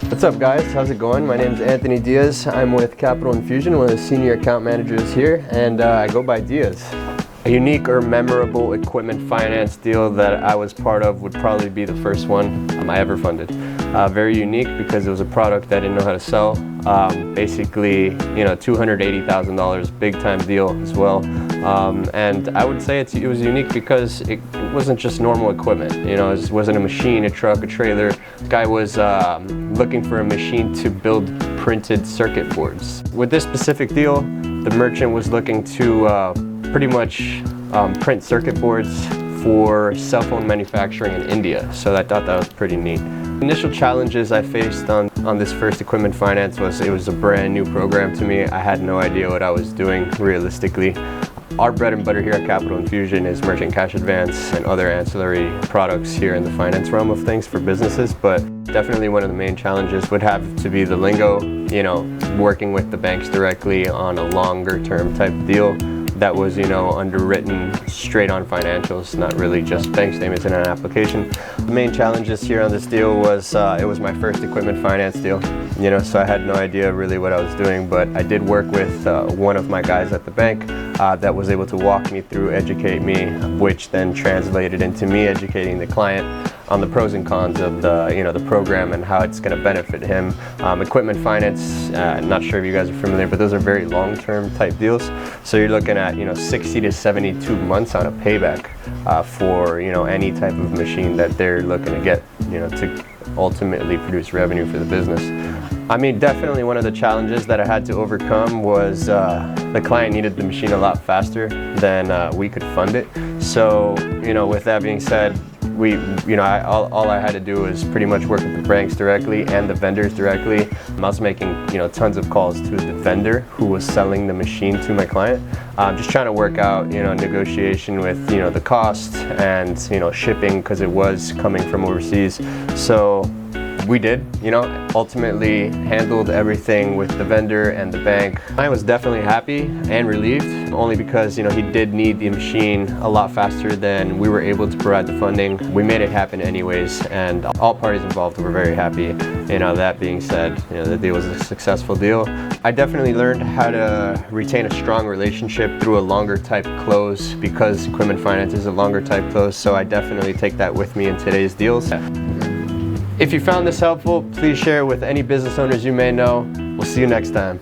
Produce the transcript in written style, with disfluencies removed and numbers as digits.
What's up guys, how's it going? My name is Anthony Diaz. I'm with Capital Infusion, one of the senior account managers here, and I go by Diaz. A unique or memorable equipment finance deal that I was part of would probably be the first one I ever funded. Very unique because it was a product I didn't know how to sell. Basically, $280,000, big time deal as well. And I would say it was unique because it wasn't just normal equipment. It wasn't a machine, a truck, a trailer. This guy was looking for a machine to build printed circuit boards. With this specific deal, the merchant was looking to pretty much print circuit boards for cell phone manufacturing in India. So I thought that was pretty neat. Initial challenges I faced on this first equipment finance was it was a brand new program to me. I had no idea what I was doing realistically. Our bread and butter here at Capital Infusion is merchant cash advance and other ancillary products here in the finance realm of things for businesses, but definitely one of the main challenges would have to be the lingo, working with the banks directly on a longer term type deal that was, underwritten straight on financials, not really just bank statements in an application. The main challenges here on this deal was it was my first equipment finance deal, so I had no idea really what I was doing, but I did work with one of my guys at the bank that was able to walk me through, educate me, which then translated into me educating the client on the pros and cons of the program and how it's going to benefit him. Equipment finance, not sure if you guys are familiar, but those are very long-term type deals. So you're looking at 60 to 72 months on a payback for any type of machine that they're looking to get to ultimately produce revenue for the business. I mean, definitely one of the challenges that I had to overcome was the client needed the machine a lot faster than we could fund it. So, with that being said, all I had to do was pretty much work with the banks directly and the vendors directly. I was making, tons of calls to the vendor who was selling the machine to my client. Just trying to work out, negotiation with, the cost and, shipping because it was coming from overseas. So we did, ultimately handled everything with the vendor and the bank. I was definitely happy and relieved, only because, he did need the machine a lot faster than we were able to provide the funding. We made it happen anyways, and all parties involved were very happy. That being said, the deal was a successful deal. I definitely learned how to retain a strong relationship through a longer type close because equipment finance is a longer type close, so I definitely take that with me in today's deals. If you found this helpful, please share it with any business owners you may know. We'll see you next time.